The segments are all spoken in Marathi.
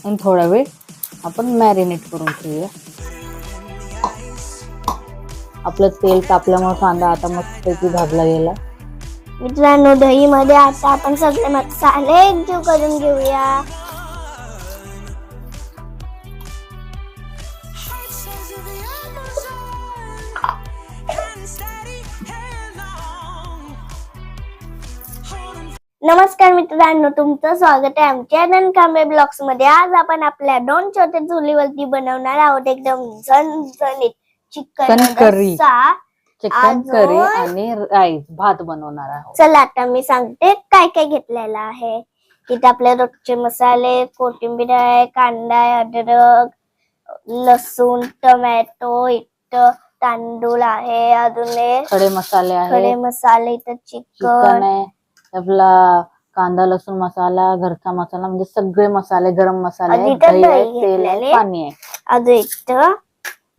आणि थोडा वेळ आपण मॅरिनेट करून ठेवूया. आपलं तेल तापल्यामुळे कांदा आता मस्तपैकी भाजला गेला. मित्रांनो, दही मध्ये आता आपण सगळे मसाले एकजीव करून घेऊया. नमस्कार मित्रांनो, तुमचं स्वागत आहे आमच्या ननकांबळे ब्लॉग्स मध्ये. आज आपण आपल्या 2 छोट्या चुलीवरती बनवणार आहोत एकदम झणझणीत चिकन करी, रस्सा, चिकन करी आणि राईस भात बनवणार आहोत. चला आता मी सांगते काय काय घेतलेलं आहे. इथे आपले रोजचे मसाले, कोथिंबीर आहे, कांदा आहे, अद्रक, लसूण, टोमॅटो, इथं तांदूळ आहे, अजून खडे मसाले आहे, इथं चिकन आहे, आपला कांदा लसूण मसाला, घरचा मसाला म्हणजे सगळे मसाले, गरम मसाले, दही आहे, तेल आहे, पाणी आहे, अजून इथं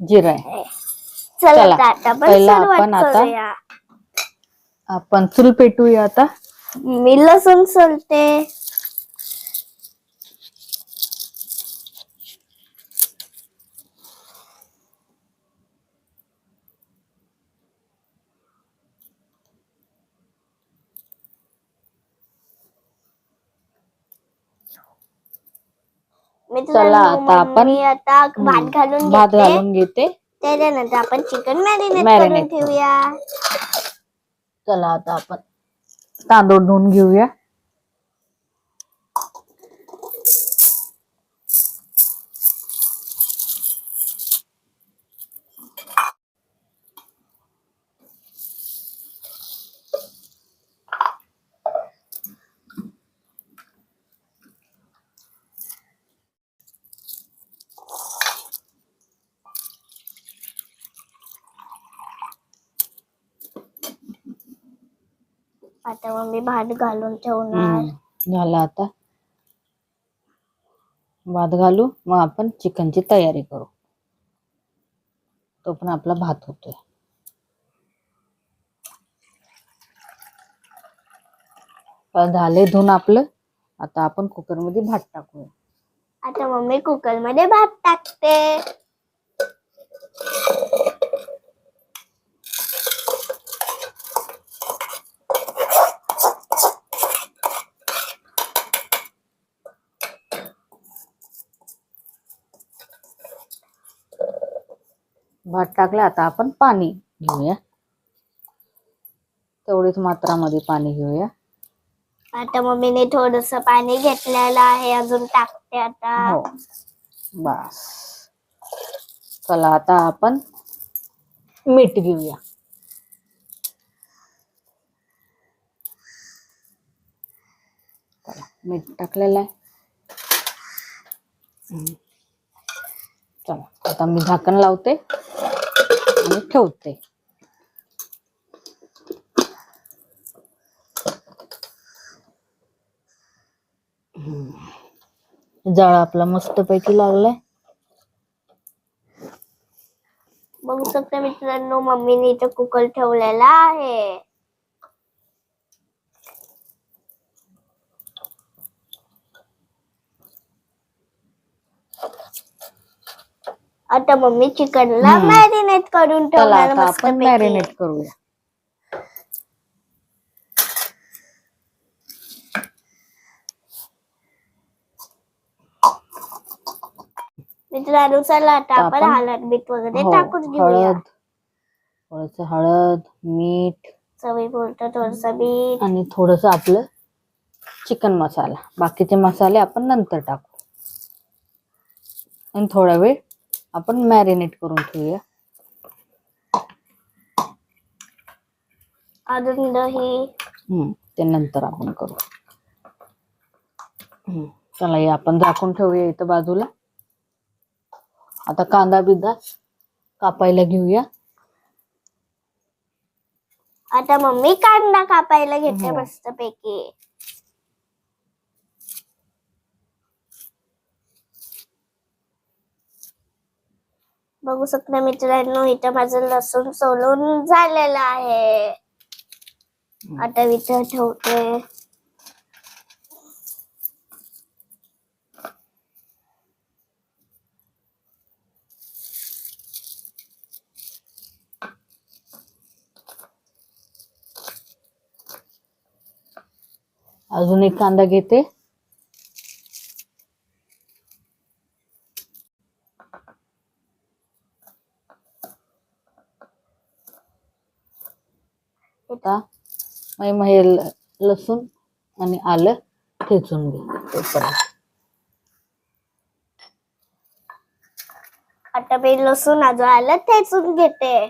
जिरा आहे. चला आता पहिला आपण चूल पेटूया. आता मी लसूण सोलते. चला आता आपण भात घालून घेते. त्याच्यानंतर आपण चिकन मॅरिनेट करून ठेवूया. चला आता आपण तांदूळ धुवून घेऊया. आता मग मी भात घालून ठेवणार. झालं, आता भात घालू, मग आपण चिकनची तयारी करू. तो पण आपला भात होतोय. झाले धुवून आपलं. आता आपण कुकर मध्ये भात टाकूया. आता मम्मी कुकर मध्ये भात टाकते. भात टाकला. आता आपण पाणी घेऊया. तेवढीच मात्रामध्ये पाणी घेऊया. आता मम्मीने थोडस पाणी घेतलेलं आहे, अजून टाकते आता. हो, बस. चला आता आपण मीठ घेऊया. मीठ टाकलेलं आहे. चला आता मी झाकण लावते आणि ठेवते. जाळ आपला मस्त पैकी लागलाय. बघू शकता मित्रांनो, मम्मीने इथं कुकर ठेवलेला आहे. आता मम्मी चिकनला मॅरिनेट करून ठेवणार. आपण मॅरिनेट करूया. मित्रांनो, चला आता आपण हळद मीठ वगैरे टाकून घेऊया. थोडस हळद, मीठ, चवीपुरतं थोडस मीठ आणि थोडस आपलं चिकन मसाला. बाकीचे मसाले आपण नंतर टाकू. आणि थोडा वेळ आपण मॅरिनेट करून ठेवूया. अजून दही ते नंतर आपण करू. चला हे आपण झाकून ठेवूया इथं बाजूला. आता कांदा बिदा कापायला घेऊया. आता मम्मी कांदा कापायला घेते मस्त पैकी. बघू शकता मित्रांनो, इथं माझं लसूण सोलून झालेलं आहे. आता इथं ठेवते. अजून एक कांदा घेते. आता मग हे लसूण आणि आलं ठेचून घे. आता मी लसूण अजून आलं ठेचून घेते.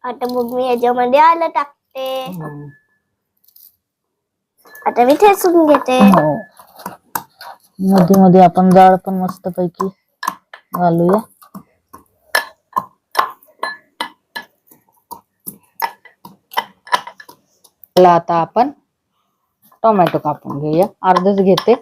आता मग मी याच्यामध्ये आलं टाकते. आता मी ठेचून घेते. मध्ये मध्ये आपण डाळ पण मस्त पैकी घालूया. आता आपण टोमॅटो कापून घेऊया. अर्धच घेते.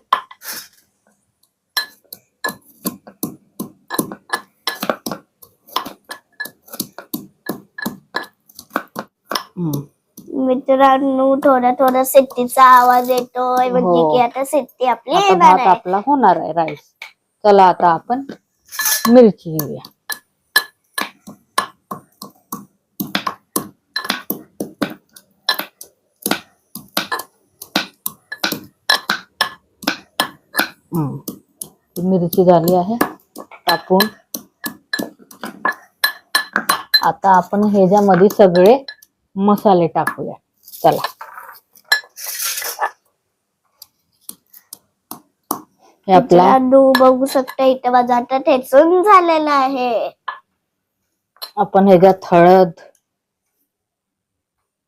मित्रांनो थोडा थोडा शिट्टीचा आवाज येतोय म्हणजे की आता शिट्टी आपली येणार भात आहे. आपला होणार आहे राईस. चला आता आपण मिरची घेऊया. मिरची झाली आहे कापून. आता आपण ह्याच्यामध्ये सगळे मसाले टाकूया. चला हे आपला बघू शकता इथं माझं आता ठेचून झालेलं आहे. आपण ह्याच्यात हळद,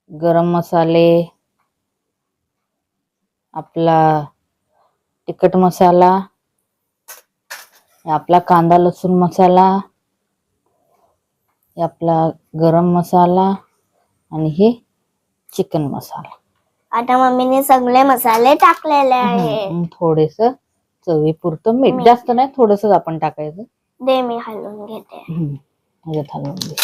गरम मसाले, आपला तिखट मसाला, आपला कांदा लसूण मसाला, आपला गरम मसाला आणि हे चिकन मसाला. आता मम्मीने सगळे मसाले टाकलेले आहे. थोडेस चवीपुरतं मीठ, जास्त नाही, थोडस आपण टाकायचं. दे मी हलवून घेते. हलवून घे.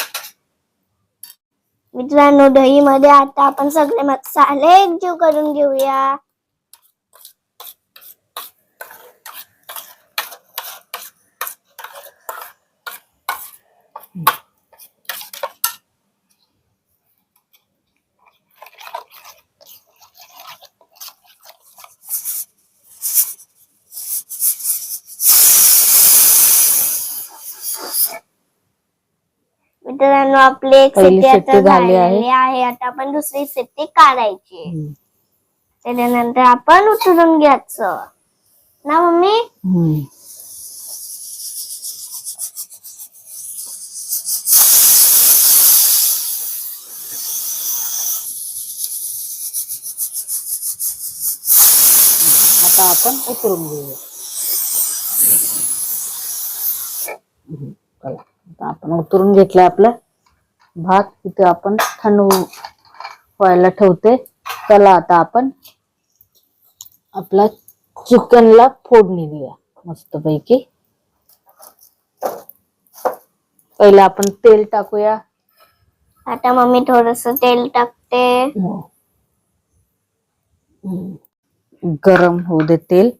मित्रांनो दही मध्ये आता आपण सगळे मसाले एकजीव करून घेऊया. मित्रांनो आपली एक शिट्टी आता झालेली आहे. आता आपण दुसरी शिट्टी काढायची. त्याच्यानंतर आपण उचलून घ्यायचं ना मम्मी. आता आपण उतरून घेऊया. आता आपण उतरून घेतलं आपला भात. इथे आपण थंड व्हायला ठेवते. चला आता आपण आपला चिकनला फोडणी देऊया मस्त पैकी. पहिला आपण तेल टाकूया. आता मम्मी थोडस तेल टाकते. गरम होऊ दे तेल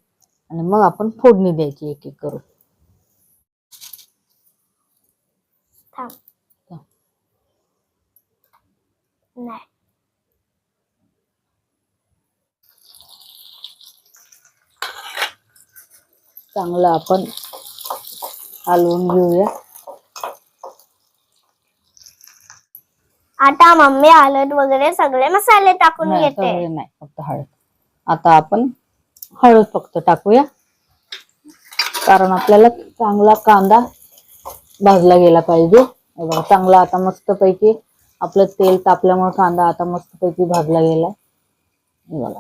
आणि मग आपण फोडणी द्यायची एक एक करून. नाही चांगलं आपण हलवून घेऊया. आता मम्मी हळद वगैरे सगळे मसाले टाकून घेते. सगळे नाही, फक्त हळद. आता आपण हळद फक्त टाकूया कारण आपल्याला चांगला कांदा भाजला गेला पाहिजे. बघा चांगला आता मस्त पैकी आपलं तेल तापल्यामुळे कांदा आता मस्त पैकी भाजला गेलाय. बघा.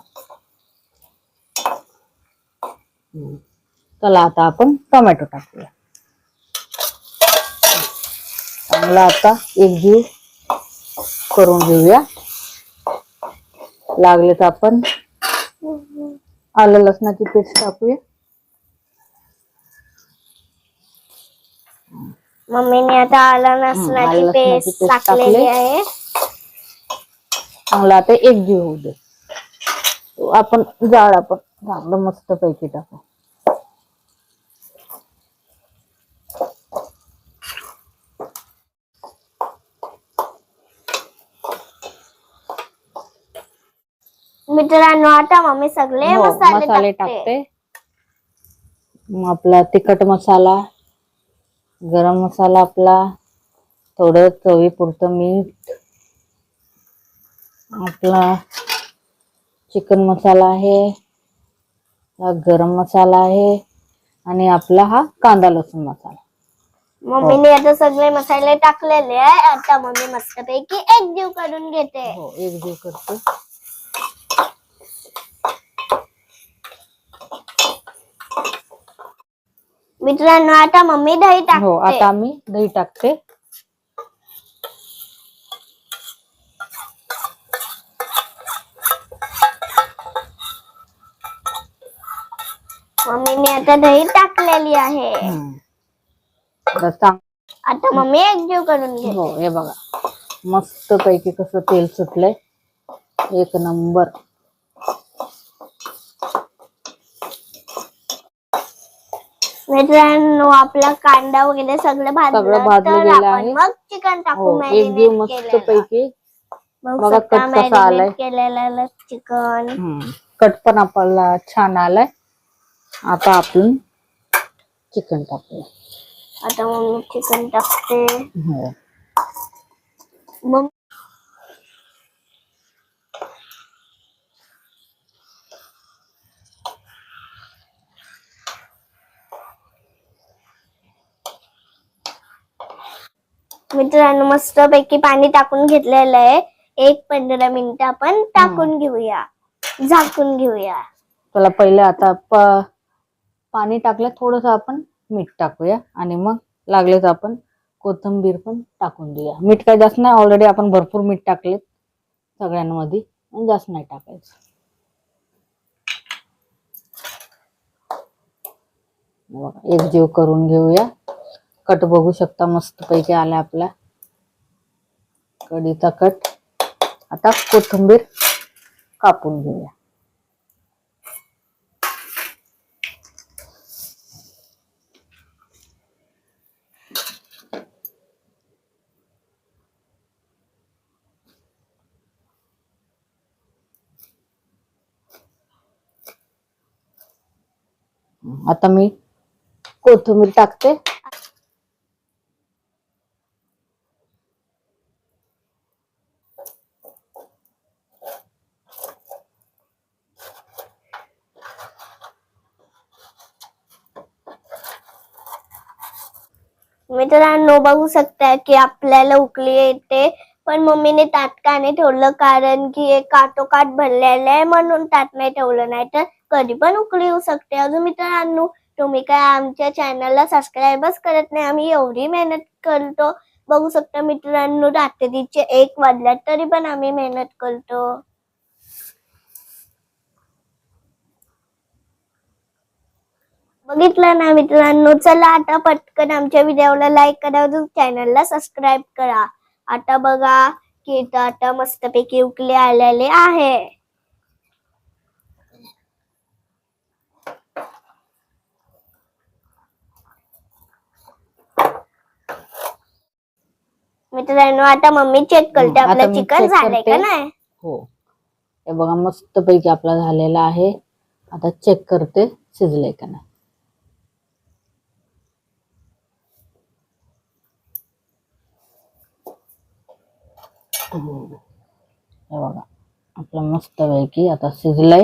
चला आता आपण टोमॅटो टाकूया. चांगला आता एकजीव करून घेऊया. लागले तर आपण आलं लसणाची पेस्ट टाकूया. मम्मीने आता आलं लसणाची पेस्ट टाकलेली आहे. चांगला आता एकजीव होऊ दे. आपण जाड आपण चांगलं मस्त पैकी टाकू. मित्रांनो आता मम्मी सगळे हो, मसाले टाकते. टाकते. मग आपला तिखट मसाला, गरम मसाला आपला, थोडं चवीपुरतं मीठ, आपला चिकन मसाला आहे, हा गरम मसाला आहे आणि आपला हा कांदा लसूण मसाला. मम्मीने आता सगळे मसाले टाकलेले आहे. आता मम्मी मस्तपैकी एकजीव करून घेते. हो, एकजीव करते. मित्रांनो आता मम्मी दही टाकते. हो, आता आम्ही दही टाकते. मम्मीने आता दही टाकलेली आहे. आता मम्मी एकजीव करून घे. हो, हे बघा मस्त पैकी कसं तेल सुटलंय, एक नंबर. मित्रांनो आपला कांदा वगैरे सगळं भाजलं तर गेलं आपण आहे. मग चिकन टाकू. हो, एकजीव मस्त पैकी बघा कट कसा आलाय. केलेलं चिकन कट पण आपल्याला छान आलाय. आता आपण चिकन टाकूया. आता मम्मी चिकन टाकते. हो, मग मित्रांनो मस्त पैकी पाणी टाकून घेतलेलं आहे. 15 मिनिट आपण टाकून घेऊया, झाकून घेऊया. त्याला पहिले आता पाणी टाकलं, थोडस आपण मीठ टाकूया आणि मग लागलेच आपण कोथिंबीर पण टाकून देऊया. मीठ काय जास्त नाही, ऑलरेडी आपण भरपूर मीठ टाकले सगळ्यांमध्ये, जास्त नाही टाकायचं. एकजीव करून घेऊया. कट बघू शकता मस्त पैकी आला आपला कढीचा कट. आता कोथिंबीर कापून घेऊया. आता मी कोथिंबीर टाकते. मित्रांनो बघू शकता की आपल्याला उकळी येते, पण मम्मीने ताट का नाही ठेवलं कारण की एक काटोकाट भरलेलं आहे म्हणून ताट नाही ठेवलं, नाही तर कधी पण उकळी येऊ शकते. अजून मित्रांनो तुम्ही काय आमच्या चॅनलला सबस्क्राईबच करत नाही. आम्ही एवढी मेहनत करतो. बघू शकता मित्रांनो रात्रीचे 1 वाजल्यात तरी पण आम्ही मेहनत करतो. बघितलं ना मित्रांनो, चला आता पटकन आमच्या व्हिडिओला लाईक करा, अजून चॅनलला सबस्क्राईब करा. आता बघा की आता मस्तपैकी उकळी आलेले आहे. मित्रांनो आता मम्मी चेक करते आपलं चिकन झालंय का नाही. हो, हे बघा मस्त पैकी आपला झालेला आहे. आता चेक करते शिजलंय का नाही. हे बघा आपलं मस्त पैकी आता शिजलंय.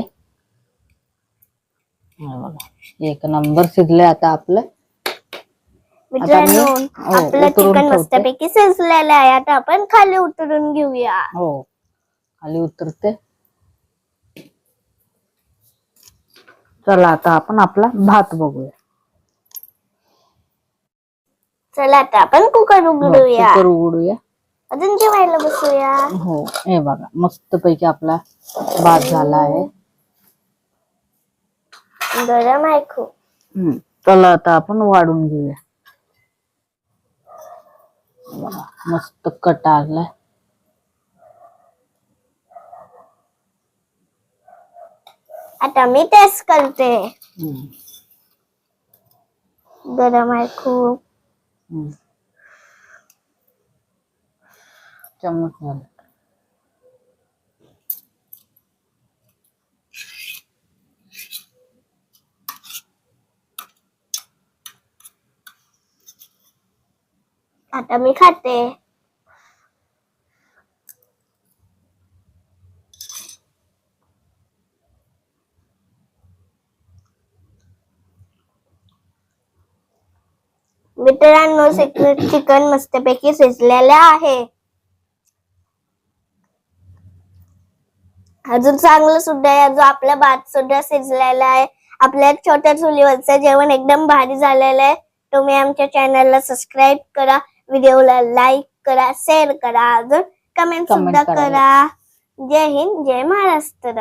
हे बघा एक नंबर शिजलंय आता आपलं. मित्रांनो आपलं चिकन मस्तपैकी शिजलेलं आहे. आता आपण खाली उतरून घेऊया. हो, खाली उतरते. चला आता आपण आपला भात बघूया. चला आता आपण कुकर उघडूया. कुकर उघडूया, अजून जेवायला बसूया. हो, हे बघा मस्त पैकी आपला भात झाला आहे. गरम आहे खूप. चला आता आपण वाढून घेऊया. मस्त कट आलाय. आता मी टेस्ट करते. हम्म. गरम आहे खूप. हम्म. चम्मच घाल. आता मी खाते. मित्रांनो, चिकन मस्तपैकी शिजलेलं आहे. अजून चांगलं सुद्धा आहे. अजून आपला भात सुद्धा शिजलेला आहे. आपल्या छोट्या चुलीवरचं जेवण एकदम भारी झालेलं आहे. तुम्ही आमच्या चॅनलला सबस्क्राईब करा, व्हिडिओला लाईक करा, शेअर करा, अजून कमेंट सुद्धा करा. करा. जय हिंद, जय महाराष्ट्र.